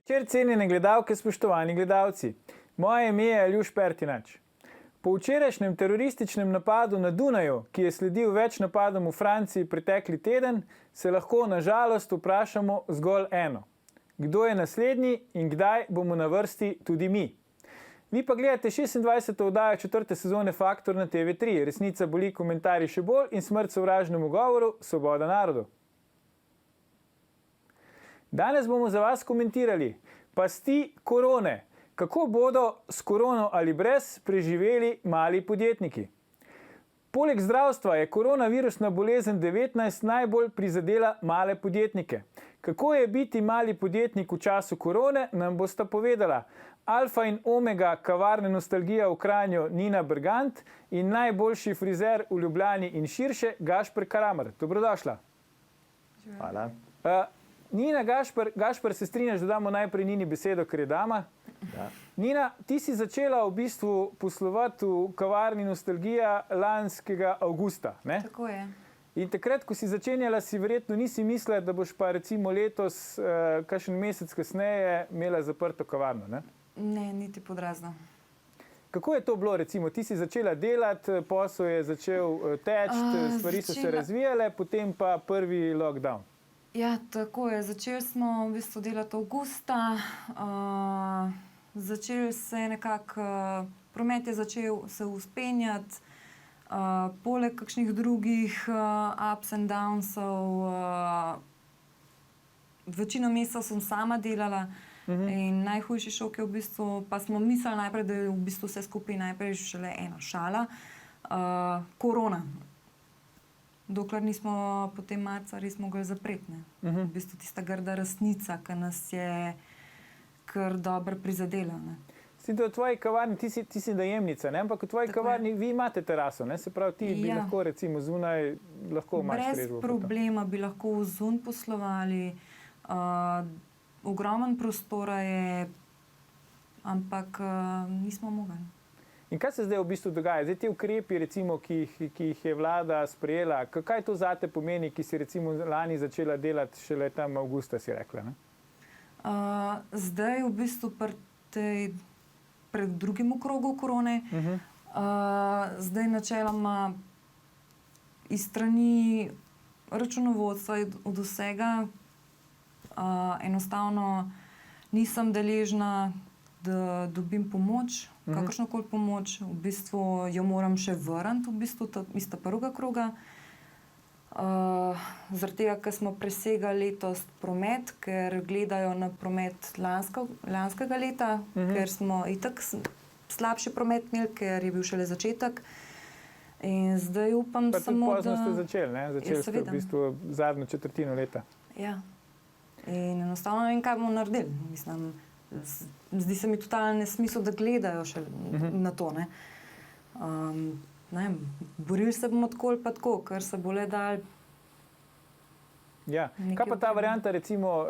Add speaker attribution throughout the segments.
Speaker 1: Večer, cenjene gledalke, spoštovani gledalci. Moje ime je Aljuš Pertinač. Po včerajšnjem terorističnem napadu na Dunaju, ki je sledil več napadom v Franciji pretekli teden, se lahko na žalost vprašamo zgolj eno. Kdo je naslednji in kdaj bomo na vrsti tudi mi? Vi pa gledate 26. oddajo 4. sezone Faktor na TV3. Resnica boli, komentarji še bolj in smrt sovražnemu govoru, svoboda narodu. Danes bomo za vas komentirali pasti korone. Kako bodo s korono ali brez preživeli mali podjetniki? Poleg zdravstva je koronavirusna bolezen 19 najbolj prizadela male podjetnike. Kako je biti mali podjetnik v času korone, nam bosta povedala alfa in omega kavarne nostalgija v Kranju Nina Bergant in najboljši frizer v Ljubljani in širše Gašper Karamar. Dobrodošla.
Speaker 2: Hvala.
Speaker 1: Nina, Gašper, se strinjaš, da damo najprej Nini besedo, ker je dama?
Speaker 2: Ja.
Speaker 1: Nina, ti si začela v bistvu poslovati v kavarni Nostalgija lanskega avgusta, ne?
Speaker 3: Tako je.
Speaker 1: In takrat, ko si začenjala, si verjetno nisi mislila, da boš pa recimo letos, kakšen mesec kasneje, imela zaprto kavarno, ne?
Speaker 3: Ne, niti pod razno.
Speaker 1: Kako je to bilo, recimo? Ti si začela delati, posel je začel teči, stvari so se razvijale, potem pa prvi lockdown.
Speaker 3: Ja, tako je. Začeli smo v bistvu delati avgusta. Začel se je nekako, promet je začel se vzpenjati, poleg kakšnih drugih ups and downsov. Večino mesecev sem sama delala in najhujši šok je v bistvu, pa smo mislili najprej, da je v bistvu vse skupaj najprej šele ena šala, korona. Dokler nismo potem marca res mogli zapreti. V bistvu tista grda resnica, ki nas je kar dobro prizadela.
Speaker 1: V tvoji kavarni, ti si najemnica, ne? Ampak v tvoji kavarni vi imate teraso, ne? Se pravi, ti bi lahko recimo zunaj lahko imaš strežbo.
Speaker 3: Brez problema bi lahko zunaj poslovali. Ogromen prostora je, ampak nismo mogli.
Speaker 1: In kaj se zdaj v bistvu dogaja? Zdaj te ukrepi, recimo, ki jih je vlada sprejela, kaj to zate pomeni, ki si recimo lani začela delati šele tam avgusta, si rekla, ne?
Speaker 3: Zdaj v bistvu pred drugim krogu korone, zdaj načeloma iz strani računovodstva od vsega enostavno nisem deležna, da dobim pomoč, kakršnokoli pomoč, v bistvu jo moram še vrniti, v bistvu iz prvega kroga. Zaradi tega, ker smo presegali letos promet, ker gledajo na promet lanskega leta, ker smo itak slabši promet imeli, ker je bil šele začetek. In zdaj upam samo, da...
Speaker 1: Pa tudi pozno ste začeli, ne? Začeli ste v bistvu zadnjo četrtino leta.
Speaker 3: Ja. In enostavno ne vem, kaj bomo naredili. Mislim, zdi se mi totalno nesmisel, da gledajo še na to, ne. Ne vem, borili se bomo tako ali pa tako, kar se bo le dal.
Speaker 1: Ja, kaj pa ta varianta, recimo,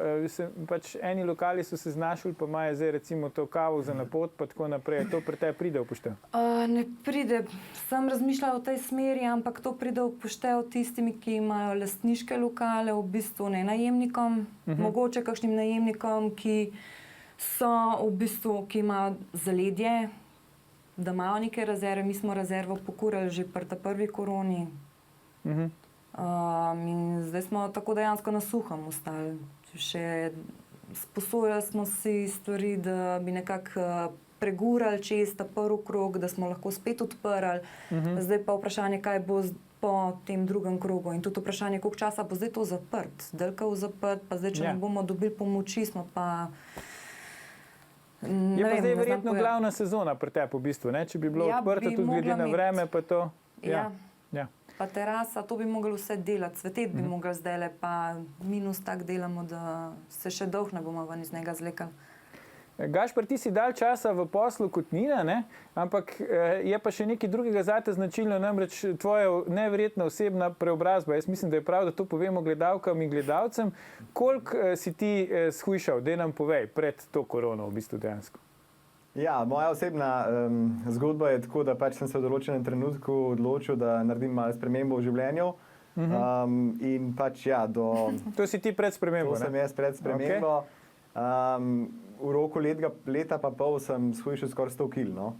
Speaker 1: pač eni lokali so se znašli, pa imajo zdaj recimo to kavo za napot, pa tako naprej. To pri tebi pride v poštev?
Speaker 3: Ne pride. Sem razmišljala v tej smeri, ampak to pride v poštev tistimi, ki imajo lastniške lokale, v bistvu ne najemnikom, mogoče kakšnim najemnikom, ki so v bistvu, ki imajo zaledje, da imajo neke rezerve. Mi smo rezervo pokurali že pri prvi koroni. In zdaj smo tako dejansko na suhem ostali. Še sposojali smo si stvari, da bi nekako pregurali čez ta prvi krog, da smo lahko spet odprli. Zdaj pa vprašanje, kaj bo po tem drugem krogu. In tudi vprašanje, koliko časa bo zdaj to zaprt. Delka v zaprt, pa zdaj, če ne bomo dobili pomoči, smo pa...
Speaker 1: Je pa zdaj verjetno glavna sezona pri tebi v bistvu, ne? Če bi bilo odprto tudi glede na vreme, pa to...
Speaker 3: Ja. Pa terasa, to bi mogli vse delati, cveteti bi mogli zdajle, pa minus tak delamo, da se še dolgo ne bomo ven iz njega zlekali.
Speaker 1: Gašper, ti si dal časa v poslu kot Nina, ne? Ampak je pa še nekaj drugega zate značilno, namreč tvoja neverjetna osebna preobrazba. Jaz mislim, da je prav, da to povemo gledalkam in gledalcem. Koliko si ti shujšal, daj nam povej, pred to korono v bistvu dejansko?
Speaker 2: Ja, moja osebna zgodba je tako, da pač sem se v določenem trenutku odločil, da naredim malo spremembo v življenju. In pač ja,
Speaker 1: To si ti pred spremembo,
Speaker 2: ne? To sem jaz pred spremembo. V roku leta pa pol sem shujšal skoraj 100 kg. No.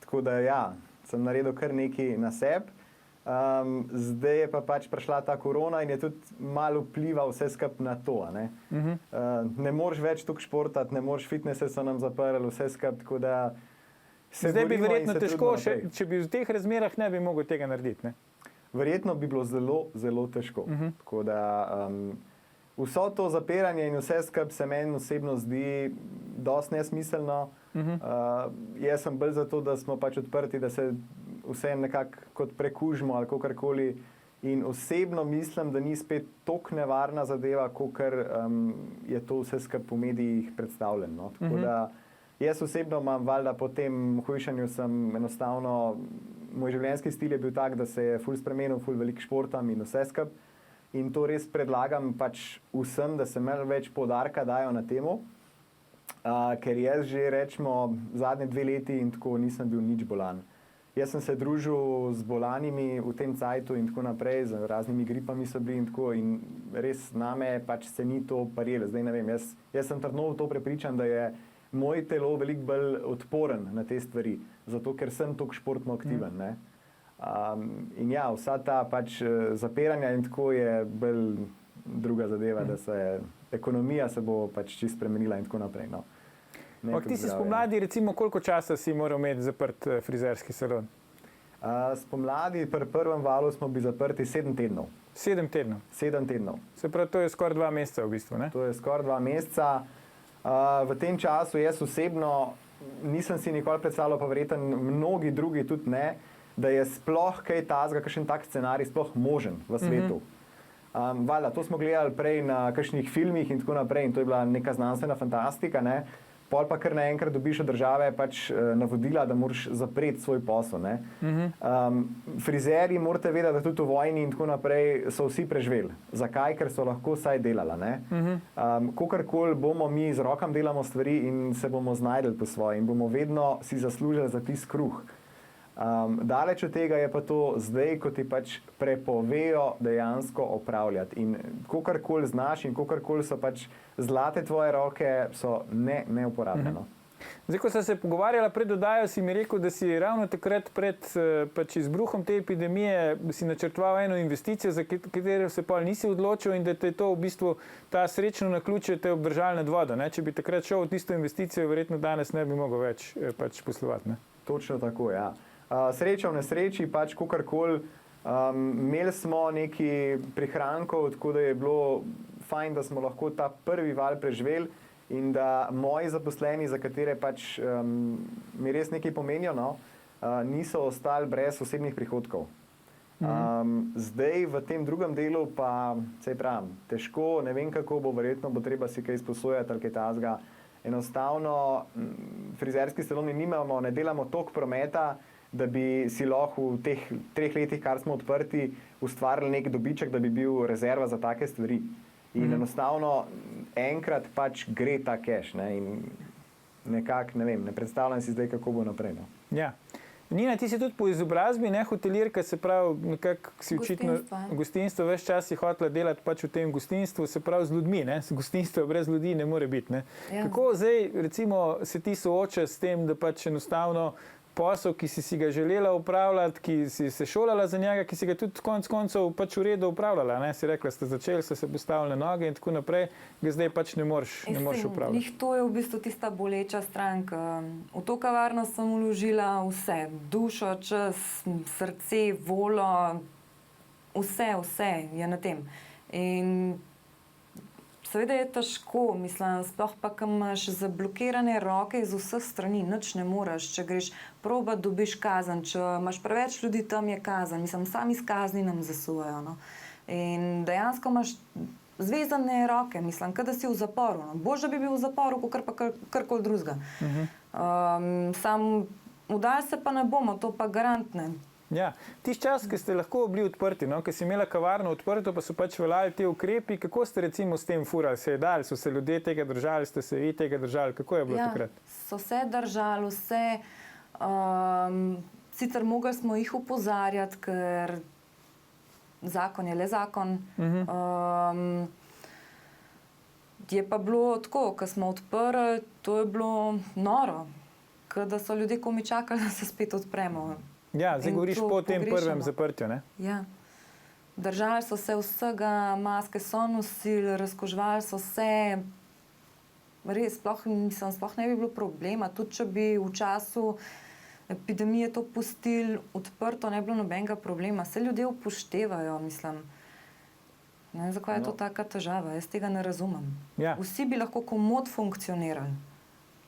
Speaker 2: Tako da ja, sem naredil kar nekaj na sebi. Zdaj je pa pač prišla ta korona in je tudi malo vplival vse skupaj na to. Ne moreš več tukaj športati, ne moreš, fitnesse so nam zaprli, vse skupaj, tako da
Speaker 1: zdaj bi verjetno težko, če bi v teh razmerah ne bi mogel tega narediti. Ne?
Speaker 2: Verjetno bi bilo zelo, zelo težko. Tako da vso to zapiranje in vse skupaj se meni osebno zdi dosti nesmiselno. Jaz sem bolj za to, da smo pač odprti, da se vse nekako kot prekužimo ali kakorkoli. In osebno mislim, da ni spet toliko nevarna zadeva, kakor je to vse skupaj po medijih predstavljeno. Tako da jaz osebno imam valjda po tem hujšanju sem enostavno, moj življenjski stil je bil tak, da se je ful spremenil, ful veliko športam in vse skupaj. In to res predlagam pač vsem, da se malo več poudarka dajo na temu, ker jaz že rečemo zadnje 2 leti in tako nisem bil nič bolan. Jaz sem se družil z bolanimi v tem cajtu in tako naprej, z raznimi gripami so bili in tako in res name pač se ni to parilo. Zdaj ne vem, jaz sem trdno v to prepričan, da je moj telo veliko bolj odporen na te stvari, zato ker sem toliko športno aktiven. Ne? In ja, vsa ta pač zapiranja in tako je bolj druga zadeva, da se ekonomija se bo pač čisto spremenila in tako naprej. No.
Speaker 1: Ti si spomladi, recimo, koliko časa si moral imeti zaprt frizerski salon?
Speaker 2: Spomladi, pri prvem valu smo bili zaprti 7 tednov.
Speaker 1: 7 tednov?
Speaker 2: 7 tednov.
Speaker 1: Se pravi, to je skoraj 2 meseca v bistvu, ne?
Speaker 2: To je skoraj 2 meseca. V tem času jaz osebno nisem si nikoli predstavljal, pa verjetno mnogi drugi tudi ne, da je sploh kaj tazga, kakšen tak scenarij sploh možen v svetu. Valjda, to smo gledali prej na kakšnih filmih in tako naprej in to je bila neka znanstvena fantastika, ne. Pol pa kar naenkrat dobiš od države pač navodila, da moraš zapreti svoj posel, ne. Frizerji morate vedeti, da tudi v vojni in tako naprej so vsi preživeli. Zakaj? Ker so lahko vsaj delala, ne. Kakorkoli bomo mi z rokam delamo stvari in se bomo znajdeli po svoje in bomo vedno si zaslužili za tisti kruh. Daleč od tega je pa to zdaj, ko ti pač prepovejo dejansko opravljati. In kakorkoli znaš in kakorkoli so pač zlate tvoje roke, so neuporabne.
Speaker 1: Zdaj, ko sem se pogovarjala pred oddajo, si mi rekel, da si ravno takrat pred pač izbruhom te epidemije si načrtoval eno investicijo, za katero se pol nisi odločil in da te je to v bistvu ta srečno naključje te obdržalo nad vodo. Ne? Če bi takrat šel v tisto investicijo, verjetno danes ne bi mogel več pač poslovati. Ne?
Speaker 2: Točno tako, ja. Sreča v nesreči, pač kakorkoli. Imeli smo nekaj prihrankov, tako da je bilo fajn, da smo lahko ta prvi val preživeli in da moji zaposleni, za katere pač mi res nekaj pomenijo, no, niso ostali brez osebnih prihodkov. Zdaj v tem drugem delu pa, saj pravim, težko, ne vem kako bo, verjetno bo treba si kaj izposojati ali kaj tazga. Enostavno frizerski saloni nimamo, ne delamo toliko prometa, da bi si lahko v teh 3 letih, kar smo odprti, ustvarili nek dobiček, da bi bil rezerva za take stvari. In enostavno enkrat pač gre ta cash. Ne? In nekako, ne vem, ne predstavljam si zdaj, kako bo naprej. No?
Speaker 1: Ja. Nina, ti si tudi po izobrazbi, ne, hotelirka, se pravi, nekako si očitno gostinstvo, ves čas si hotela delati pač v tem gostinstvu, se pravi z ljudmi, ne, gostinstvo brez ljudi ne more biti, ne. Ja. Kako zdaj, recimo, se ti soočaš s tem, da pač enostavno posel, ki si ga želela upravljati, ki si se šolala za njega, ki si ga tudi konec koncev pač v redu upravljala, ne, si rekla, ste začeli, ste se postavili na noge in tako naprej, ga zdaj pač ne moreš upravljati.
Speaker 3: To je v bistvu tista boleča stranka. V to kavarno sem vložila vse, dušo, čas, srce, voljo, vse je na tem. In seveda je težko, mislim, sploh pa, ko imaš zablokirane roke z vseh strani, nič ne moreš, če greš probat, dobiš kazen, če imaš preveč ljudi, tam je kazen, mislim, sami s kazni nam zasuvajo, no. In dejansko imaš zvezane roke, mislim, kada si v zaporu, no. Bož, da bi bil v zaporu, kakor pa karkoli drugega. Sam udaj se pa ne bomo, to pa garantne.
Speaker 1: Ja, tisti čas, ki ste lahko bili odprti, no, ki si imela kavarno odprto, pa so pač veljali te ukrepi, kako ste recimo s tem furali, se je dali, so se ljudje tega držali, ste se vi tega držali, kako je bilo takrat?
Speaker 3: So se držali, vse, sicer mogli smo jih opozarjati, ker zakon je le zakon. Je pa bilo tako, ko smo odprli, to je bilo noro, da so ljudje komi čakali, da se spet odpremo.
Speaker 1: Ja, zdaj
Speaker 3: In
Speaker 1: govoriš
Speaker 3: to
Speaker 1: po tem
Speaker 3: pogrešamo.
Speaker 1: prvem zaprtju. Ne?
Speaker 3: Ja. Držali so se vsega, maske so nosili, razkožvali so se. Res, sploh ne bi bilo problema. Tudi če bi v času epidemije to pustili odprto, ne bi bilo nobenega problema. Se ljudje upoštevajo, mislim. Ne vem, zakaj je to taka težava, jaz tega ne razumem.
Speaker 1: Ja.
Speaker 3: Vsi bi lahko komod funkcionirali.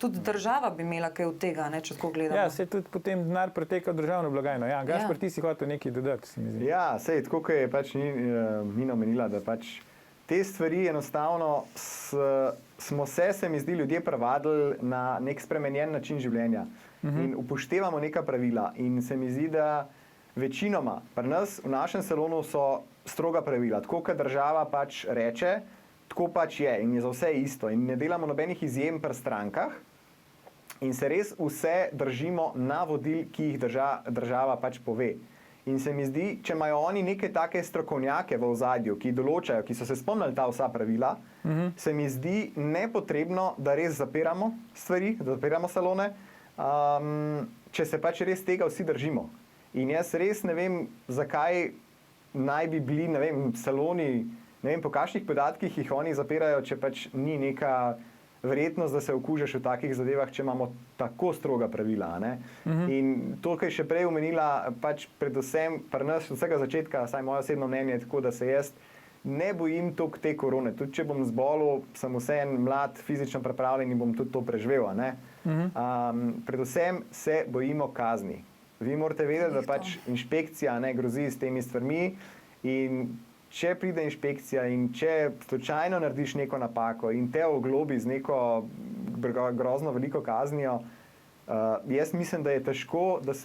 Speaker 3: Tudi država bi imela kaj od tega, ne, če tako gledamo.
Speaker 1: Ja, se tudi potem denar preteka v državno blagajno. Ja, Gašper, ti si hotel nekaj dodati, se mi zdi.
Speaker 2: Ja, sej, tako kot je pač Nina omenila, da pač te stvari enostavno smo se mi zdi, ljudje prevadili na nek spremenjen način življenja in upoštevamo neka pravila. In se mi zdi, da večinoma pri nas v našem salonu so stroga pravila. Tako, kot država pač reče, tako pač je in je za vse isto. In ne delamo nobenih izjem pri strankah in se res vse držimo navodil, ki jih država pač pove. In se mi zdi, če imajo oni neke take strokovnjake v ozadju, ki določajo, ki so se spomnili ta vsa pravila, se mi zdi nepotrebno, da res zapiramo stvari, da zapiramo salone, če se pač res tega vsi držimo. In jaz res ne vem, zakaj naj bi bili, ne vem, saloni, ne vem, po kakšnih podatkih jih oni zapirajo, če pač ni neka verjetnost, da se okužiš v takih zadevah, če imamo tako stroga pravila. In to, kar je še prej omenila, pač predvsem pri nas od vsega začetka, saj moje osebno mnenje je tako, da se jaz ne bojim toliko te korone. Tudi če bom zbolel, sem vseeno mlad, fizično pripravljen in bom tudi to preživel. Predvsem se bojimo kazni. Vi morate vedeti, da pač inšpekcija ne grozi s temi stvarmi in če pride inšpekcija in če slučajno narediš neko napako in te oglobi z neko grozno veliko kaznijo, jaz mislim, da je težko, da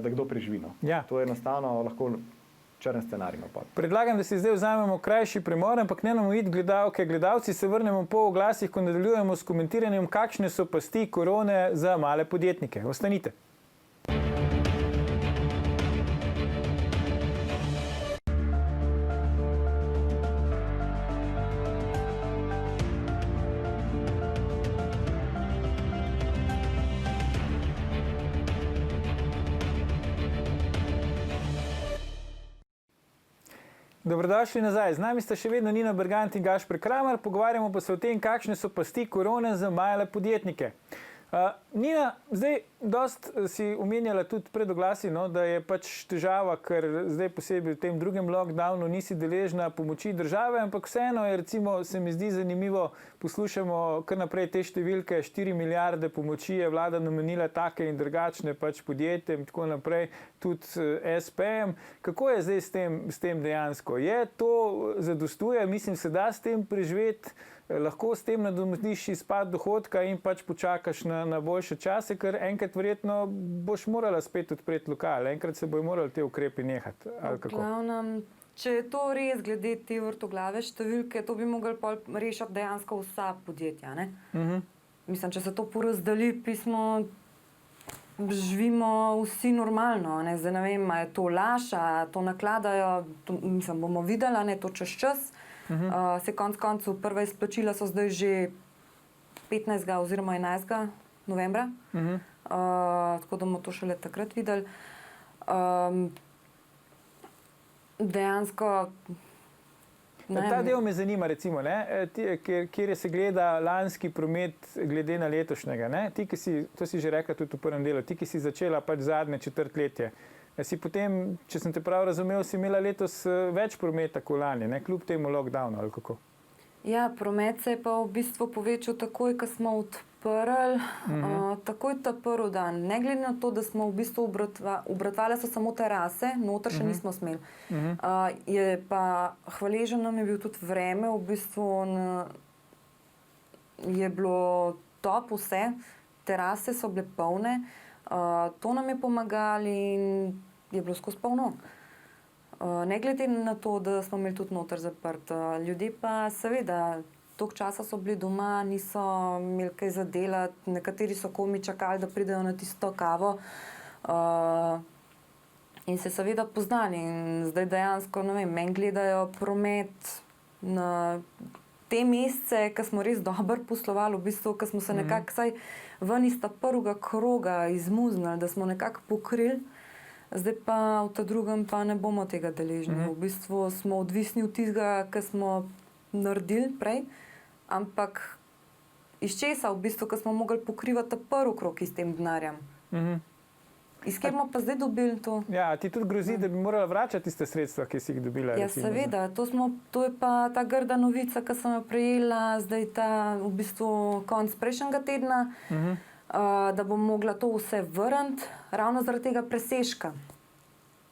Speaker 2: kdo preživi.
Speaker 1: Ja.
Speaker 2: To je enostavno lahko črn scenarij.
Speaker 1: Predlagam, da si zdaj vzamemo krajši premor, ampak ne nam iti gledalke, gledalci, se vrnemo po oglasih, ko nadaljujemo s komentiranjem, kakšne so pasti korone za male podjetnike. Ostanite. Dobrodošli nazaj. Z nami sta še vedno Nina Bergant in Gašper Kramer. Pogovarjamo pa se o tem, kakšne so pasti korone za male podjetnike. Nina, zdaj dost si omenjala tudi pred oglasi, da je pač težava, ker zdaj posebej v tem drugem lockdownu nisi deležna pomoči države, ampak vseeno je, recimo, se mi zdi zanimivo, poslušamo kar naprej te številke, 4 milijarde pomoči je vlada namenila take in drugačne pač podjetjem in tako naprej, tudi SP-jem. Kako je zdaj s tem dejansko? Je to zadostuje? Mislim, se da s tem preživeti? Lahko s tem nadomestiš izpad dohodka in pač počakaš na boljše čase, ker enkrat verjetno boš morala spet odpreti lokal, enkrat se bojo morali te ukrepi nehati.
Speaker 3: Če je to res glede te vrtoglave številke, to bi mogli rešiti dejansko vsa podjetja. Mislim, če se to porazdeli, pismo živimo vsi normalno. Zdaj ne vem, a je to laž, a to nakladajo, mislim, bomo videli, to čez čas. Se konc koncev prva izplačila so zdaj že 15. oziroma 11. novembra, tako da bomo to šele takrat videli. Dejansko
Speaker 1: ta del me zanima, recimo, kjer se gleda lanski promet glede na letošnjega. Ti, to si že rekla tudi v prvem delu, ti, ki si začela pač zadnje četrtletje. Si potem, če sem te prav razumel, si imela letos več prometa kot lani, kljub temu lockdownu ali kako?
Speaker 3: Ja, promet se je pa v bistvu povečal takoj, ko smo odprli, takoj ta prvi dan. Ne glede na to, da smo v bistvu obratovali so samo terase, noter še nismo smeli. Je pa hvaležen nam je bil tudi vreme, v bistvu je bilo top vse, terase so bile polne, to nam je pomagalo in je bilo skozi polno. Ne glede na to, da smo imeli tudi noter zaprt. Ljudje pa seveda, toliko časa so bili doma, niso imeli kaj za delati, nekateri so komi čakali, da pridejo na tisto kavo in se seveda poznali. In zdaj dejansko, ne vem, meni gledajo promet na te mesece, ko smo res dobro poslovali, v bistvu, ko smo se nekako vsaj ven iz ta prvega kroga izmuznili, da smo nekako pokrili, zdaj pa v ta drugem pa ne bomo tega deležni. V bistvu smo odvisni od tistega, kar smo naredili prej, ampak iz česa v bistvu, ko smo mogli pokrivati ta prvi krog s tem denarjem. Iz kjer bomo pa zdaj dobili to?
Speaker 1: Ja, ti tudi grozi, da bi morala vračati tiste sredstva, ki si jih dobila.
Speaker 3: Ja,
Speaker 1: recimo,
Speaker 3: seveda. To je pa ta grda novica, ki sem jo prejela zdaj ta v bistvu konc prejšnjega tedna, da bom mogla to vse vrniti ravno zaradi tega presežka.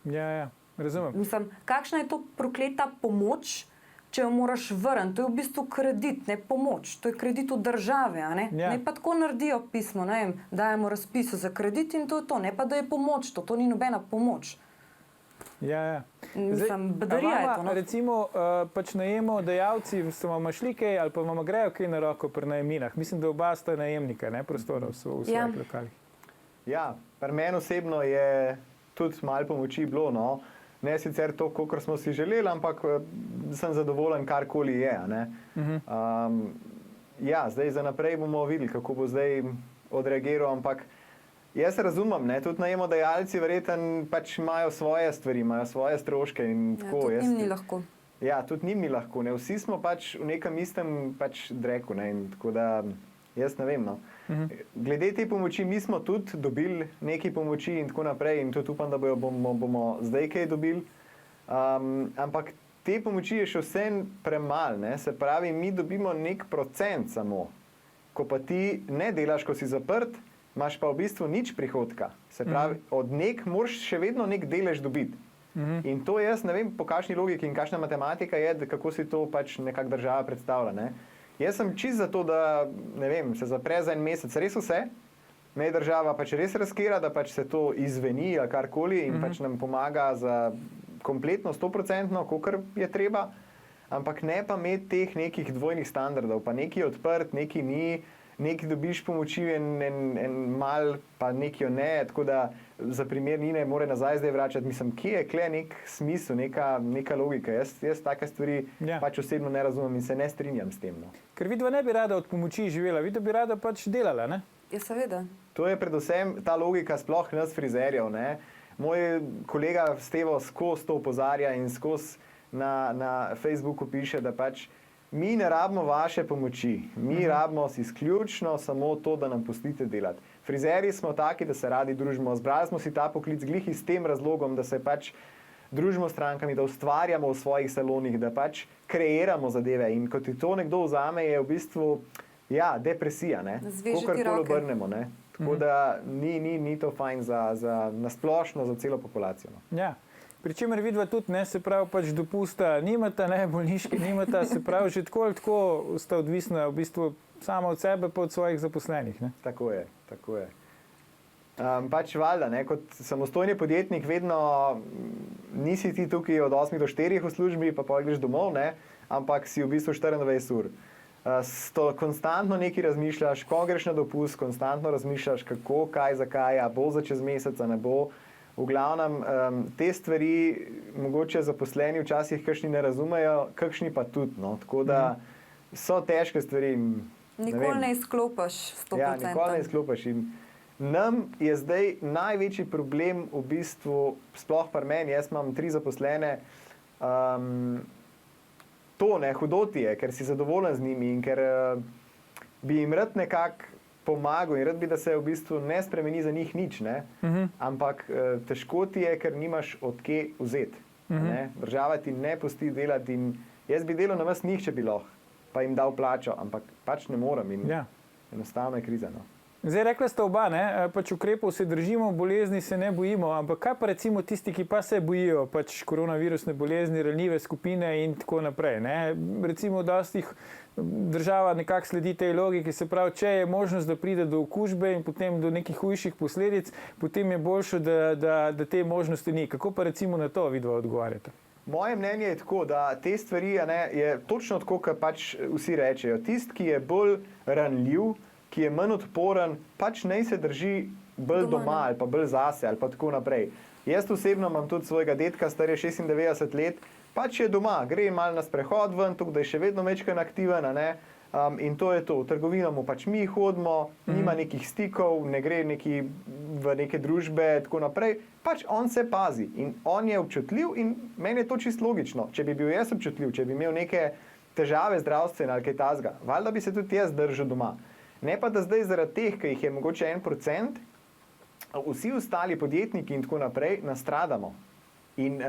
Speaker 1: Ja, razumem.
Speaker 3: Mislim, kakšna je to prokleta pomoč, če jo moraš vrniti? To je v bistvu kredit, ne pomoč. To je kredit od države, a ne?
Speaker 1: Ja.
Speaker 3: Ne pa tako naredijo pismo, ne vem, dajemo razpis za kredit in to je to. Ne pa, da je pomoč to. To ni nobena pomoč.
Speaker 1: Ja.
Speaker 3: Mislim, bedarija je to. No?
Speaker 1: Recimo, pač najemodajalci, vam šli kaj ali pa vam grejo kaj na roko pri najemninah. Mislim, da oba sta najemnika, ne, prostorov v svojih lokalih.
Speaker 2: Ja, pri meni osebno je tudi malo pomoči bilo, no. Ne sicer to, kot smo si želeli, ampak sem zadovoljen, karkoli je. Ja, zdaj za naprej bomo videli, kako bo zdaj odreagiral, ampak jaz razumem, ne, tudi najemodajalci verjetno pač imajo svoje stvari, imajo svoje stroške in tako.
Speaker 3: Ja, tudi njim ni lahko.
Speaker 2: Ja, tudi njim ni lahko. Ne. Vsi smo pač v nekem istem pač dreku, ne, in tako da jaz ne vem, no. Glede te pomoči, mi smo tudi dobili nekaj pomoči in tako naprej in tudi upam, da bomo zdaj kaj dobili, ampak te pomoči je še vse premalo, ne. Se pravi, mi dobimo nek procent samo. Ko pa ti ne delaš, ko si zaprt, imaš pa v bistvu nič prihodka. Se pravi, od moraš še vedno nek delež dobiti. In to jaz ne vem, po kakšni logiki in kakšna matematika je, kako si to pač nekako država predstavlja, ne. Jaz sem čist za to, da ne vem, se zapre za en mesec res vse, me država pač res riskira, da pač se to izveni ali karkoli in pač nam pomaga za kompletno 100%, kolikor je treba, ampak ne pa imeti teh nekih dvojnih standardov, pa neki odprt, neki ni, neki dobiš pomoči en mal, pa neki jo ne, tako da za primer Nine more nazaj zdaj vračati. Mislim, kje je kle nek smisel, neka logika. Jaz take stvari pač osebno ne razumem in se ne strinjam s tem. No.
Speaker 1: Ker vidva ne bi rada od pomoči živela, vidva bi rada pač delala, ne?
Speaker 3: Ja, seveda.
Speaker 2: To je predvsem ta logika sploh nas frizerjev, ne. Moj kolega Stevo skozi to opozarja in skozi na Facebooku piše, da pač mi ne rabimo vaše pomoči, mi rabimo izključno samo to, da nam pustite delati. Frizerji smo taki, da se radi družimo, zbrali smo si ta poklic glih s tem razlogom, da se pač družimo s strankami, da ustvarjamo v svojih salonih, da pač kreiramo zadeve in ko ti to nekdo vzame, je v bistvu depresija, ne, kakorkoli obrnemo, ne. Tako da ni to fajn za nasplošno, za celo populacijo. No.
Speaker 1: Ja. Pričemer vidva tudi, ne, se pravi, pač dopusta nimata, ne, bolniške nimata, se pravi, že tako ali tako sta odvisna v bistvu sama od sebe pa od svojih zaposlenih, ne.
Speaker 2: Tako je. Pač valjda, ne, kot samostojni podjetnik vedno nisi ti tukaj od 8 do 4 v službi, pa greš domov, ne, ampak si v bistvu 24 ur. Konstantno nekaj razmišljaš, ko greš na dopust, konstantno razmišljaš, kako, kaj, zakaj, a bo za čez mesec, a ne bo. V glavnem, te stvari mogoče zaposleni včasih kakšni ne razumejo, kakšni pa tudi, no. Tako da so težke stvari.
Speaker 3: Nikoli ne izklopiš 100%.
Speaker 2: Ja, nikoli ne izklopiš. In nam je zdaj največji problem v bistvu, sploh pri meni, jaz imam 3 zaposlene, to ne, hudoti je, ker si zadovoljen z njimi in ker bi jim rad nekako pomagal in rad bi, da se v bistvu ne spremeni za njih nič, ne? Ampak težko ti je, ker nimaš od kje vzeti. Država ti ne pusti delati in jaz bi delal na vas njih, če bi lahko, pa jim dal plačo, ampak pač ne morem in enostavno je kriza. No.
Speaker 1: Zdaj rekla sta oba, ne, pač ukrepov se držimo, bolezni se ne bojimo, ampak kaj pa recimo tisti, ki pa se bojijo pač koronavirusne bolezni, ranljive skupine in tako naprej, ne? Recimo dostih država nekako sledi tej logiki, se pravi, če je možnost, da pride do okužbe in potem do nekih hujših posledic, potem je boljše, da te možnosti ni. Kako pa recimo na to vidva odgovarjate?
Speaker 2: Moje mnenje je tako, da te stvari je točno tako, kot pač vsi rečejo. Tisti, ki je bolj ranljiv, ki je manj odporen, pač naj se drži bolj doma ali pa bolj zase ali pa tako naprej. Jaz osebno imam tudi svojega dedka, star je 96 let, pač je doma, gre malo na sprehod ven, tukaj da je še vedno večkrat aktiven, a ne. In to je to. V trgovino mu pač mi hodimo, nima nekih stikov, ne gre v neke družbe, tako naprej. Pač on se pazi in on je občutljiv in meni je to čisto logično. Če bi bil jaz občutljiv, če bi imel neke težave zdravstvene ali kaj takega, valjda bi se tudi jaz držal doma. Ne pa da zdaj zaradi teh, ki jih je mogoče 1%, vsi ostali podjetniki in tako naprej nastradamo. In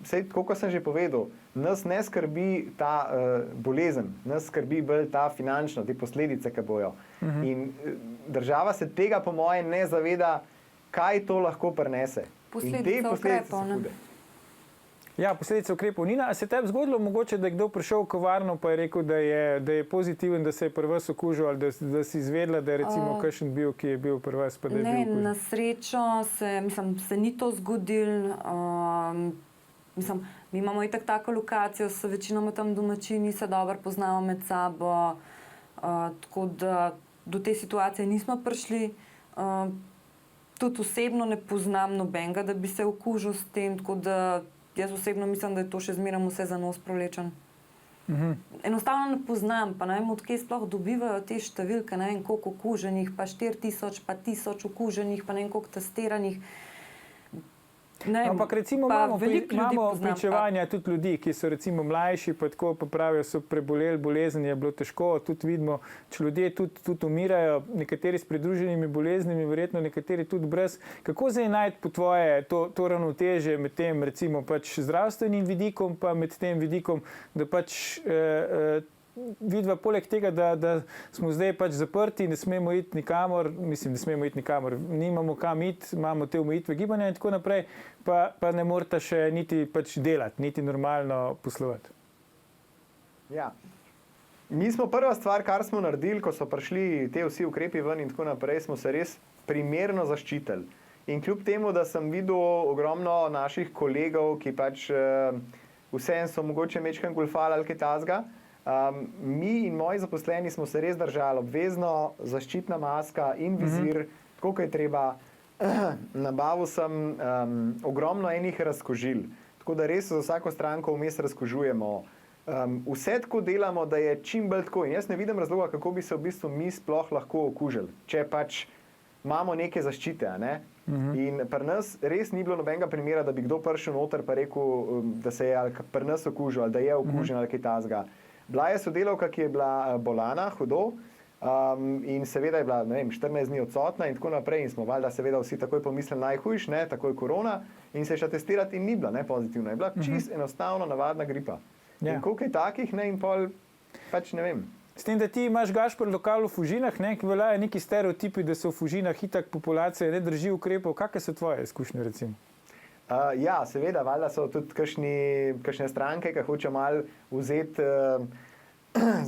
Speaker 2: tako kot sem že povedal, nas ne skrbi ta bolezen, nas skrbi bolj ta finančno, te posledice, ki bojo. In država se tega po moje ne zaveda, kaj to lahko prinese.
Speaker 3: Posledice ukrepov, ne?
Speaker 1: Ja, posledice ukrepov. Nina, a se tebi zgodilo mogoče, da je kdo prišel v kavarno pa je rekel, da je pozitiven, da se je pri vas okužil ali da si izvedela, da je recimo kakšen bil, ki je bil pri vas, pa da je bil okužen?
Speaker 3: Ne, na srečo se ni to zgodilo. Mi imamo itak tako lokacijo, so večinoma tam domačini, se dobro poznamo med sabo, tako da do te situacije nismo prišli. Tudi osebno ne poznam nobenega, da bi se okužil s tem, tako da jaz osebno mislim, da je to še zmeraj vse za nos prolečen. Enostavno ne poznam, pa ne vem, odkje sploh dobivajo te številke, ne vem, koliko okuženih, pa 4000, pa 1000 okuženih, pa ne vem, koliko testiranih.
Speaker 1: Ampak recimo imamo pričevanja tudi ljudi, ki so recimo mlajši, pa tako pa pravijo, so preboleli bolezen, je bilo težko, tudi vidimo, če ljudje tudi umirajo, nekateri s pridruženimi boleznimi, verjetno nekateri tudi brez. Kako zdaj najti po tvoje to ravnotežje med tem recimo pač zdravstvenim vidikom, pa med tem vidikom, da pač vidva poleg tega, da smo zdaj pač zaprti, ne smemo iti nikamor, nimamo kam iti, imamo te omejitve gibanja in tako naprej, pa ne morata še niti pač delati, niti normalno poslovati.
Speaker 2: Ja. Mi smo prva stvar, kar smo naredili, ko so prišli te vsi ukrepi ven in tako naprej, smo se res primerno zaščitili. In kljub temu, da sem videl ogromno naših kolegov, ki pač vseeno so mogoče mečkan golfali ali kaj takega, mi in moji zaposleni smo se res držali obvezno, zaščitna maska in vizir, tako kot je treba. Nabavil sem ogromno enih razkožil, tako da res za vsako stranko vmes razkožujemo. Vse tako delamo, da je čim bolj tako. In jaz ne vidim razloga, kako bi se v bistvu mi sploh lahko okužili, če pač imamo neke zaščite. Ne? In pri nas res ni bilo nobenega primera, da bi kdo prišel noter pa rekel, da se je pri nas okužil ali da je okužen ali kaj takega. Bila je sodelavka, ki je bila bolana, hudo, in seveda je bila 14 dni odsotna in tako naprej in smo valjda seveda vsi takoj pomislili najhujš, ne, takoj korona in se je šla testirati in ni bila pozitivna. Je bila čist enostavno navadna gripa. In koliko je takih, ne, in pol, pač ne vem.
Speaker 1: S tem, da ti imaš Gašper lokal v Fužinah, ne, ki veljajo neki stereotipi, da se v Fužinah itak populacija ne drži ukrepov. Kakšne so tvoje izkušnje recimo?
Speaker 2: Ja, seveda, valjda so tudi kakšne stranke, ki hočejo malo vzeti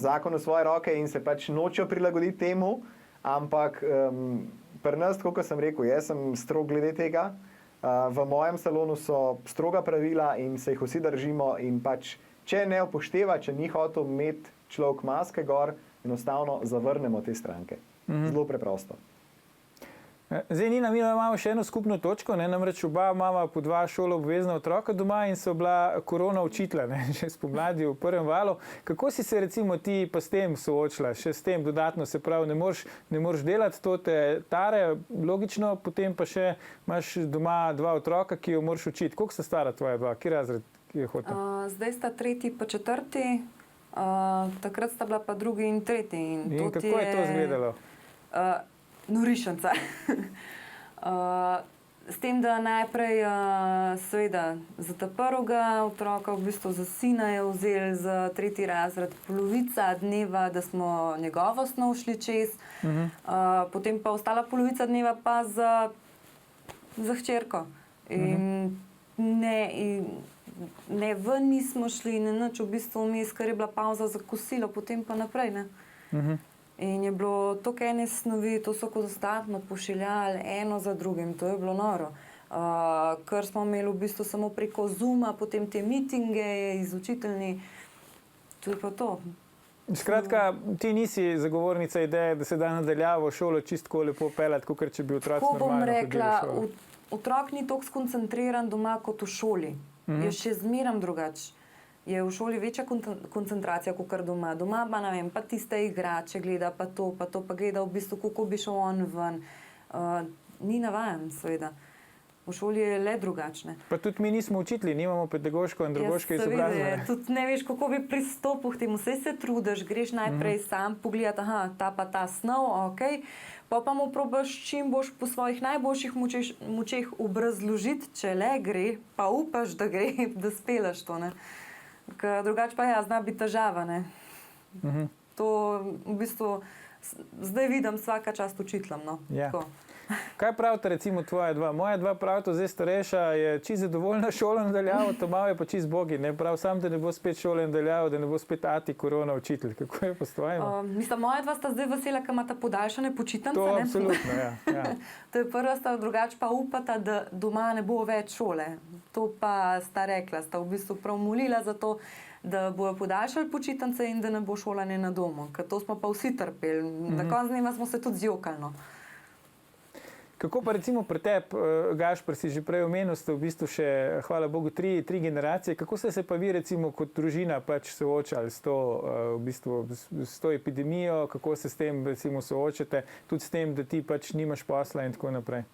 Speaker 2: zakon v svoje roke in se pač nočejo prilagoditi temu, ampak pri nas, kot sem rekel, jaz sem strog glede tega. V mojem salonu so stroga pravila in se jih vsi držimo in pač, če ne upošteva, če ni hotel imeti človek maske gor, enostavno zavrnemo te stranke. Zelo preprosto.
Speaker 1: Zdaj, Nina, mi imamo še eno skupno točko, ne? Namreč oba imamo po 2 šolo obvezna otroka doma in so bila korona učitelja, že spomladi v prvem valu. Kako si se recimo ti pa s tem soočila, še s tem dodatno, se pravi, ne moreš delati, to te tare, logično, potem pa še imaš doma 2 otroka, ki jo moraš učiti. Koliko sta stara tvoja 2? Kje razred je hotel?
Speaker 3: Zdaj sta 3. pa 4. Takrat sta bila pa 2. in 3.
Speaker 1: In kako je to izgledalo?
Speaker 3: Norišnica. S tem, da najprej seveda za ta prvega otroka, v bistvu za sina je vzel za 3. razred polovica dneva, da smo njegovo snov šli čez, potem pa ostala polovica dneva pa za hčerko. In ne ven nismo šli, ne nič, v bistvu vmes, ker je bila pauza za kosilo, potem pa naprej, ne. In je bilo toliko ene snovi, to so konstantno pošiljali eno za drugim, to je bilo noro. Ker smo imeli v bistvu samo preko Zooma, potem te mitinge iz učiteljni, to je pa to.
Speaker 1: Skratka, ti nisi zagovornica ideje, da se da nadaljavo šolo čistko lepo peljati, kot če bi otroci normalno hodili v šolo.
Speaker 3: Ko bom rekla, otrok ni toliko skoncentriran doma kot v šoli. Je še zmeram drugače. je v šoli večja koncentracija kot kar doma. Doma pa ne vem, pa tiste igrače gleda, pa to pa gleda v bistvu, kako bi šel on ven. Ni navajen, seveda. V šoli je le drugačne.
Speaker 1: Pa tudi mi nismo učitelji, nimamo pedagoško in drugoško izobrazbe.
Speaker 3: Tudi ne veš, kako bi pristopil k temu. Vse se trudiš, greš najprej sam pogledati, ta pa ta snov, ok. Pa mu probaš čim boš po svojih najboljših močeh obrazložiti, če le gre, pa upaš, da gre, da spelaš to. Drugače pa zna biti težava. To v bistvu zdaj vidim vsaka čast učiteljem.
Speaker 1: Ja. Kaj pravite recimo tvoja dva? Moja dva pravita, zdaj starejša je čisto zadovoljna šolo nadaljavo, Tomav je pa čisto bogi. Prav sam, da ne bo spet šole nadaljavo, da ne bo spet ati korona učitelj. Kako je pa s tvojim?
Speaker 3: Mislim, moja dva sta zdaj vesela, ker imata podaljšane počitnice.
Speaker 1: To absolutno, ja.
Speaker 3: To je prva stvar, drugače pa upata, da doma ne bo več šole. To pa sta rekla, sta v bistvu prav molila za to, da bojo podaljšali počitnice in da ne bo šolanje na domu. Ker to smo pa vsi trpeli. Na koncu dneva smo se tudi zjokali.
Speaker 1: Kako pa recimo pri tebi, Gašper, si že prej omenil, ste v bistvu še, hvala Bogu, tri generacije. Kako ste se pa vi recimo kot družina pač soočali s to, v bistvu, s to epidemijo? Kako se s tem recimo soočate? Tudi s tem, da ti pač nimaš posla in tako naprej?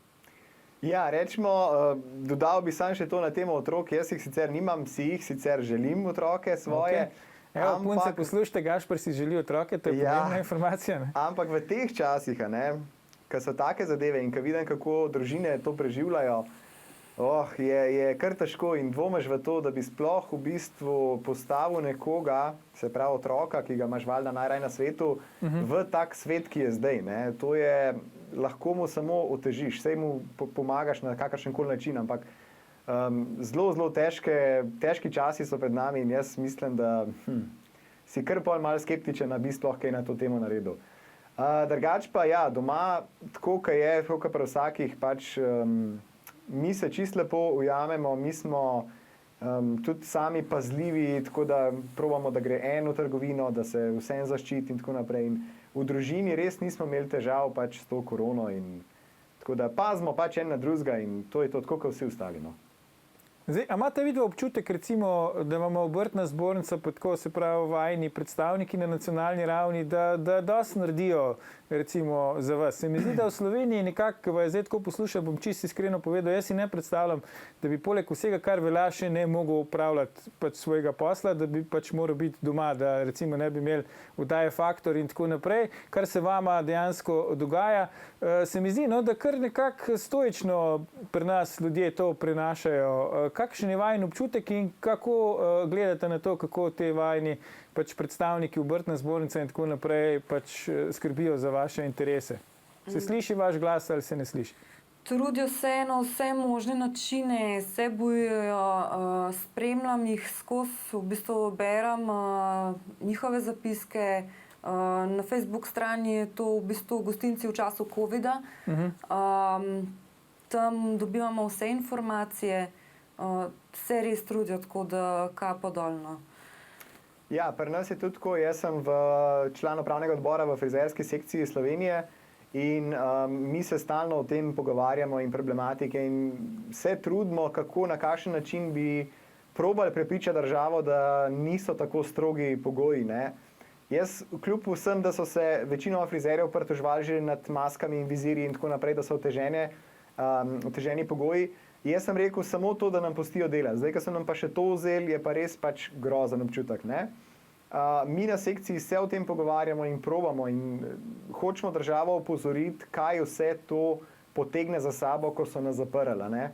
Speaker 2: Ja, rečemo, dodal bi sam še to na temo otrok. Jaz jih sicer nimam, si jih sicer želim otroke svoje.
Speaker 1: Okay. Evo, punce, poslušajte, Gašper si želi otroke, to je pomembna informacija.
Speaker 2: Ampak v teh časih, ko so take zadeve in ko vidim, kako družine to preživljajo, je kar težko in dvomiš v to, da bi sploh v bistvu postavil nekoga, se pravi otroka, ki ga imaš valjda najraje na svetu, v tak svet, ki je zdaj. To je, lahko mu samo otežiš, sej mu pomagaš na kakršen koli način, ampak zelo težki časi so pred nami in jaz mislim, da si kar malo skeptičen, da bi sploh kaj na to temo naredil. Drugač pa ja, doma, tako kot je, tako kot pri vsakih, pač mi se čisto lepo ujamemo, mi smo tudi sami pazljivi, tako da probamo, da gre eno trgovino, da se vsem zaščiti in tako naprej. In v družini res nismo imeli težav pač s to korono in tako da pazimo pač en na drugega in to je to, tako kot vsi ostali.
Speaker 1: Zdaj, a imate vidva občutek, recimo, da imamo obrtna zbornica, pa tako se pravi vajni predstavniki na nacionalni ravni, da dosti naredijo recimo za vas? Se mi zdi, da v Sloveniji nekako, ko vas zdaj tako poslušam, bom čisto iskreno povedal, jaz si ne predstavljam, da bi poleg vsega, kar velja, še ne mogel upravljati pač svojega posla, da bi pač moral biti doma, da recimo ne bi imeli vdaje Faktor in tako naprej, kar se vama dejansko dogaja. Se mi zdi, da kar nekako stoično pri nas ljudje to prenašajo. Kakšen je vajen občutek in kako gledate na to, kako te vajni pač predstavniki obrtne zbornice in tako naprej pač skrbijo za vaše interese? Se sliši vaš glas ali se ne sliši?
Speaker 3: Trudijo se na vse možne načine, se bojujejo, spremljam jih skozi, v bistvu berem njihove zapiske. Na Facebook strani je to v bistvu gostinci v času covida. Tam dobivamo vse informacije, se res trudijo, tako da kapo dolno.
Speaker 2: Ja, pri nas je tudi tako, jaz sem član upravnega odbora v frizerski sekciji Slovenije in mi se stalno o tem pogovarjamo in problematike in se trudimo, kako na kakšen način bi probali prepričati državo, da niso tako strogi pogoji. Jaz, kljub vsem, da so se večinoma frizerjev pritoževali že nad maskami in vizirji in tako naprej, da so oteženi pogoji, jaz sem rekel samo to, da nam pustijo delati. Zdaj, ko so nam pa še to vzeli, je pa res pač grozen občutek. Mi na sekciji se o tem pogovarjamo in probamo in hočemo državo opozoriti, kaj vse to potegne za sabo, ko so nas zaprli.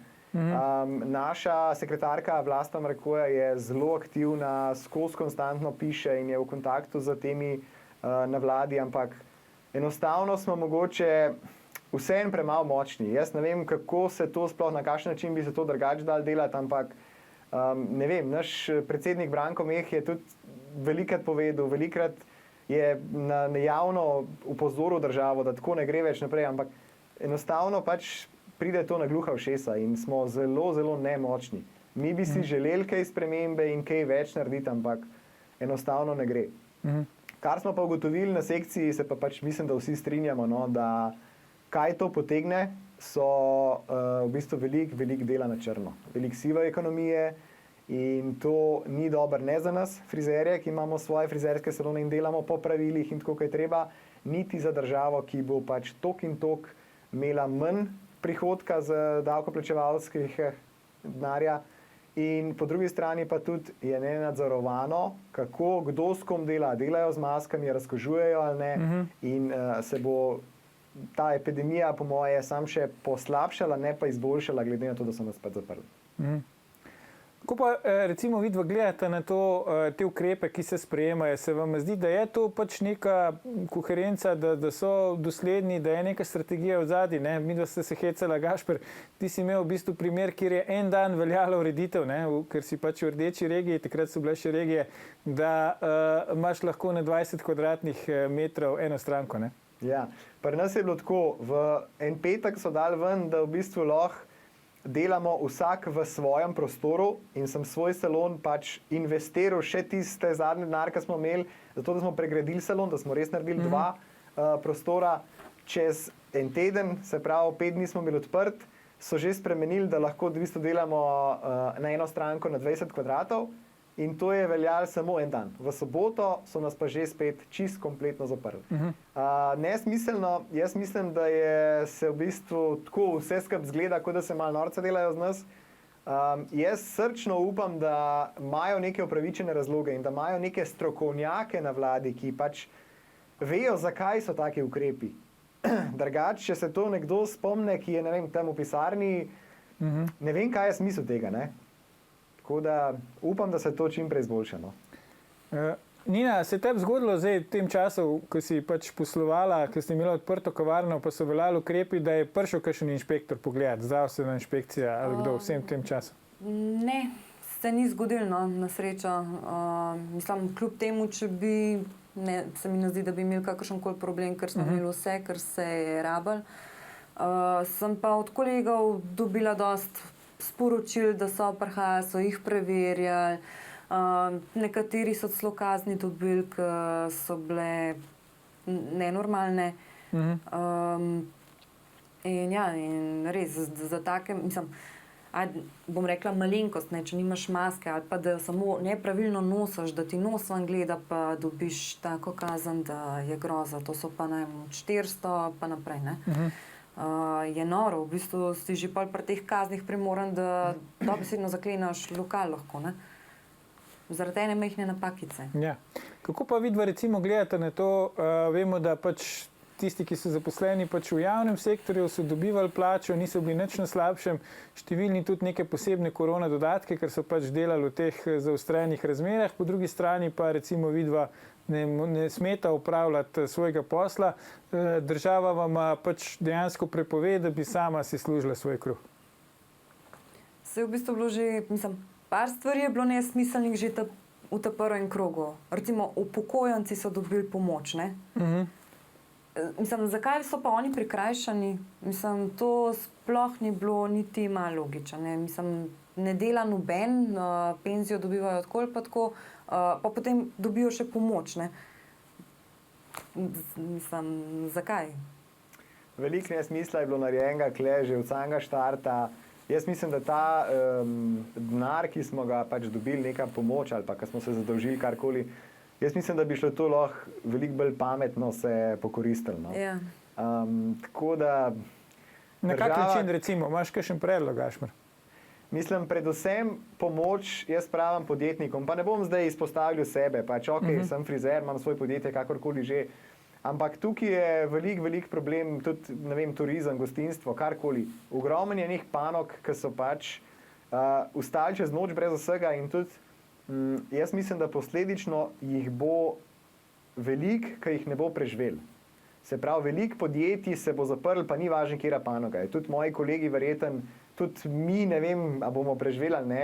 Speaker 2: Naša sekretarka Vlasta Mrkoja je zelo aktivna, skozi konstantno piše in je v kontaktu z temi na vladi, ampak enostavno smo mogoče vseeno premalo močni. Jaz ne vem, kako se to sploh, na kakšen način bi se to drugače dal delati, ampak ne vem, naš predsednik Branko Meh je tudi velikrat povedal, velikrat je na javno upozoril državo, da tako ne gre več naprej, ampak enostavno pač pride to na gluha ušesa in smo zelo, zelo nemočni. Mi bi si želeli kaj spremembe in kaj več narediti, ampak enostavno ne gre. Kar smo pa ugotovili na sekciji, se pa pač mislim, da vsi strinjamo, da kaj to potegne, so v bistvu veliko dela na črno. Veliko sive ekonomije In to ni dobro ne za nas, frizerje, ki imamo svoje frizerske salone in delamo po pravilih in tako, kot je treba, niti za državo, ki bo pač tok in tok imela manj prihodka z davkoplačevalskih denarja. In po drugi strani pa tudi je nenadzorovano, kako, kdo s kom dela. Delajo z maskami, razkožujejo ali ne. In se bo ta epidemija, po moje, sam še poslabšala, ne pa izboljšala, glede na to, da so nas spet zaprli.
Speaker 1: Ko pa recimo vidva gledate na to, te ukrepe, ki se sprejemajo, se vam zdi, da je to pač neka koherenca, da so dosledni, da je neka strategija v zadnji, ne? Midva ste se hecala, Gašper, ti si imel v bistvu primer, kjer je en dan veljala ureditev, ne? Ker si pač v rdeči regiji, takrat so bile še regije, da imaš lahko na 20 kvadratnih metrov eno stranko, ne?
Speaker 2: Ja, pri nas je bilo tako, v en petek so dali ven, da v bistvu lahko delamo vsak v svojem prostoru in sem svoj salon pač investiral še tiste zadnje denar, ki smo imeli, zato da smo pregradili salon, da smo res naredili dva prostora. Čez en teden, se pravi 5 dni smo bili odprt, so že spremenili, da lahko v bistvu delamo na eno stranko na 20 kvadratov in to je veljalo samo en dan. V soboto so nas pa že spet čist kompletno zaprli. Nesmiselno, jaz mislim, da je se v bistvu tako vse skupaj zgleda, kot da se malo norca delajo z nas. Jaz srčno upam, da imajo neke upravičene razloge in da imajo neke strokovnjake na vladi, ki pač vejo, zakaj so taki ukrepi. Drugače, če se to nekdo spomne, ki je, ne vem, tam v pisarni, ne vem, kaj je smisel tega, ne? Tako da upam, da se to čim prej izboljša, no.
Speaker 1: Nina, se je tebi zgodilo zdaj v tem času, ko si pač poslovala, ko ste imeli odprto kavarno, pa so veljali ukrepi, da je prišel kakšen inšpektor pogledat, zdravstvena inšpekcija ali kdo vsem tem času?
Speaker 3: Ne, se ni zgodilo, no, na srečo. Mislim, kljub temu, če bi, ne, se mi ne zdi, da bi imeli kakršenkoli problem, ker smo imeli vse, kar se je rabilo. Sem pa od kolegov dobila dosti sporočil, da so prihajali, so jih preverjali. Nekateri so celo kazni dobili, ki so bile nenormalne. In ja, in res, za take, mislim, bom rekla malenkost, ne, če nimaš maske ali pa da samo nepravilno nosiš, da ti nos van gleda, pa dobiš tako kazen, da je groza. To so pa najmanj 400 pa naprej, ne. Je noro, v bistvu si že pol pri teh kaznih primoran, da dobesedno zaklenaš lokal lahko, ne? Zaradi ene majhne napakice.
Speaker 1: Ja. Kako pa vidva recimo gledate na to, vemo, da pač tisti, ki so zaposleni pač v javnem sektorju, so dobivali plačo, niso bili nič na slabšem, številni tudi neke posebne korona dodatke, ker so pač delali v teh zaostrenih razmerah, po drugi strani pa recimo vidva ne smeta upravljati svojega posla, država vam pač dejansko prepove, da bi sama si služila svoj kruh.
Speaker 3: Se je v bistvu bilo že, mislim, par stvari je bilo nesmiselnih že v ta prvem krogu. Recimo, upokojenci so dobili pomoč, ne? Mislim, zakaj so pa oni prikrajšani? Mislim, to sploh ni bilo niti malo logično, ne? Mislim, ne dela noben, penzijo dobivajo tako pa tako, pa potem dobijo še pomoč, ne? Mislim, zakaj?
Speaker 2: Veliko nesmisla je bilo narejenega, kle, že od samega štarta. Jaz mislim, da ta denar, ki smo ga pač dobili, neka pomoč ali pa, ko smo se zadolžili karkoli, jaz mislim, da bi šlo to lahko veliko bolj pametno se pokoristilo, no.
Speaker 3: Ja.
Speaker 2: Tako da...
Speaker 1: Na kak način recimo? Imaš kakšen predlog, Gašper?
Speaker 2: Mislim, predvsem pomoč, jaz pravim podjetnikom, pa ne bom zdaj izpostavljal sebe, pač sem frizer, imam svoj podjetje, kakorkoli že, ampak tukaj je velik problem, tudi, ne vem, turizem, gostinstvo, karkoli. Ogromno je njih panog, ki so pač ustali čez noč brez vsega in tudi jaz mislim, da posledično jih bo veliko, ki jih ne bo preživel. Se pravi, veliko podjetij se bo zaprl, pa ni važno, katera panoga je. Tudi moji kolegi verjeten, tudi mi, ne vem, a bomo preživeli ali ne.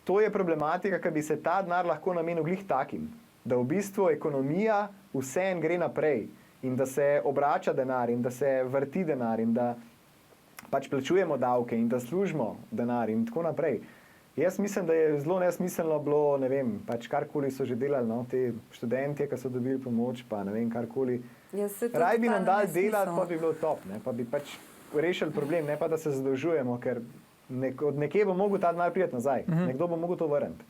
Speaker 2: To je problematika, ki bi se ta denar lahko namenil glih takim, da v bistvu ekonomija vseeno gre naprej in da se obrača denar in da se vrti denar in da pač plačujemo davke in da služimo denar in tako naprej. Jaz mislim, da je zelo nesmiselno bilo, ne vem, pač karkoli so že delali, no, te študentje, ki so dobili pomoč, pa ne vem, karkoli. Raj bi nam dali delati, pa bi bilo top, ne, pa bi pač rešili problem, ne pa da se zadolžujemo, ker Od nekje bo mogel ta denar priti nazaj, nekdo bo mogel to vrniti.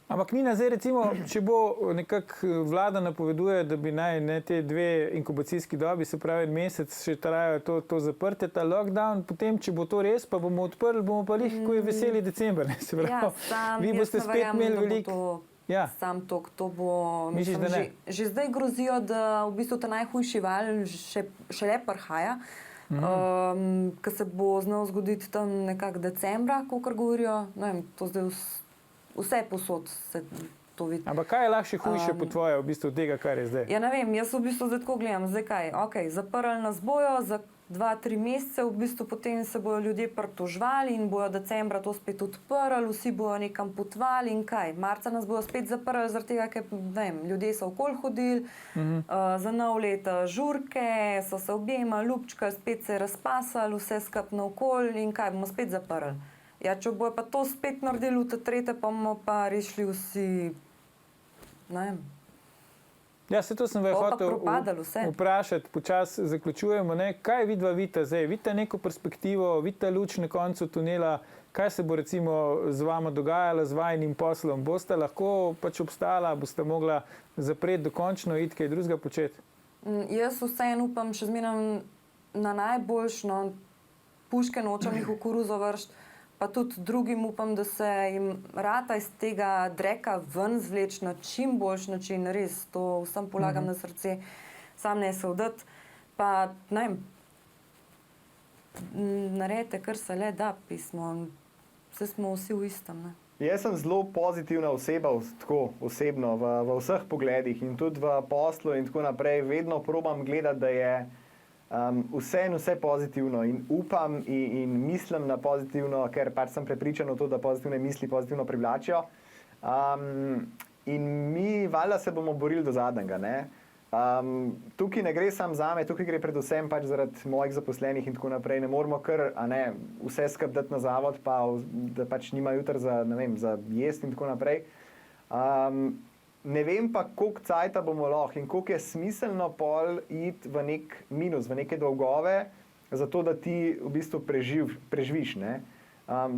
Speaker 1: Ampak Nina, zdaj recimo, če bo nekako vlada napoveduje, da bi naj ne te 2 inkubacijski dobi, se pravi mesec, še trajajo to zaprtje, ta lockdown, potem, če bo to res, pa bomo odprli, bomo pa lih, ko je veseli december. Ne? Se pravi, vi boste spet imeli veliko. Ja.
Speaker 3: Sam to bo,
Speaker 1: misliš,
Speaker 3: mislim, že zdaj grozijo, da v bistvu ta najhujši val šele prihaja, ki se bo znal zgoditi tam nekako decembra, kakor govorijo, ne vem, to zdaj vse posod se to vidi.
Speaker 1: Ampak kaj je lahko hujše po tvoje v bistvu tega, kar je zdaj?
Speaker 3: Ja, ne vem, jaz v bistvu zdaj tako gledam, zdaj kaj, okej, zaprli nas bojo za 2-3 mesece, v bistvu potem se bojo ljudje pritoževali in bojo decembra to spet odprli, vsi bojo nekam potovali in kaj. Marca nas bojo spet zaprli, zaradi tega, ker ne vem, ljudje so okoli hodili, za nov let žurke, so se objemali, ljubčkali, spet se razpasali, vse skupaj naokoli in kaj, bomo spet zaprli. Ja, če bojo pa to spet naredili v tretje, pa bomo pa rešili vsi, ne vem.
Speaker 1: Ja, se to sem hotel vprašati, počasi zaključujemo. Ne? Kaj vidva vidite zdaj? Vidite neko perspektivo, vidite luč na koncu tunela, kaj se bo recimo z vama dogajalo, z vajinim poslom? Boste lahko pač obstala, boste mogla zapreti dokončno, iti kaj drugega početi?
Speaker 3: Jaz vseeno upam še zmeraj na najboljšno, puške nočem jih v koruzo vršiti, pa tudi drugim upam, da se jim rata iz tega dreka ven zvleč na čim boljši način, res, to vsem polagam na srce, sam ne se vdati, pa ne vem, naredite, kar se le da, pismo, vse smo vsi v istem, ne.
Speaker 2: Jaz sem zelo pozitivna oseba, tako osebno, v vseh pogledih in tudi v poslu in tako naprej, vedno probam gledati, da je vse pozitivno in upam in mislim na pozitivno, ker pač sem prepričan v to, da pozitivne misli pozitivno privlačijo. In mi valjda se bomo borili do zadnjega. Ne? Tukaj ne gre samo zame, tukaj gre predvsem pač zaradi mojih zaposlenih in tako naprej. Ne moramo kar vse skupaj dati na zavod, pa da pač nima jutri za jesti in tako naprej. Ne vem pa, koliko cajta bomo lahko in koliko je smiselno pol iti v nek minus, v neke dolgove, zato da ti v bistvu preživiš. Ne?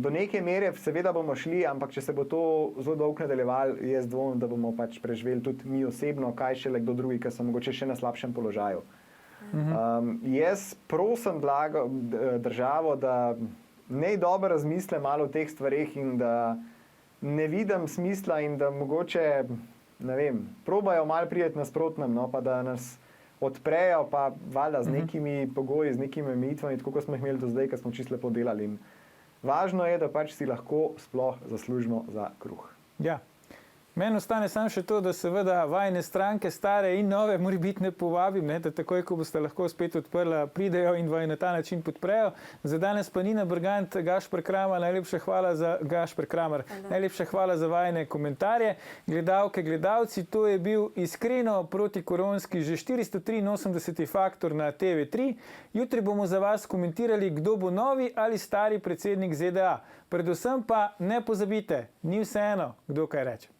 Speaker 2: Do neke mere seveda bomo šli, ampak če se bo to zelo dolgo nadaljevalo, jaz dvomim, da bomo pač preživeli tudi mi osebno, kaj šele kdo drugi, ki so mogoče še na slabšem položaju. Jaz prosim državo, da naj dobro razmisle malo o teh stvareh in da ne vidim smisla in da mogoče ne vem, probajo malo prijeti nasprotnem, no, pa da nas odprejo, pa valjda z nekimi pogoji, z nekimi omejitvami, tako kot smo jih imeli do zdaj, ko smo čisto lepo delali. In važno je, da pač si lahko sploh zaslužimo za kruh.
Speaker 1: Ja. Meni ostane samo še to, da seveda vajne stranke, stare in nove, morebiti ne povabim, ne, da takoj, ko boste lahko spet odprla, pridejo in vaj na ta način podprejo. Za danes pa Nina Bergant, Gašper Kramer, najlepša hvala za vajne komentarje. Gledalke, gledalci, to je bil iskreno protikoronski že 483. faktor na TV3. Jutri bomo za vas komentirali, kdo bo novi ali stari predsednik ZDA. Predvsem pa ne pozabite, ni vseeno, kdo kaj reče.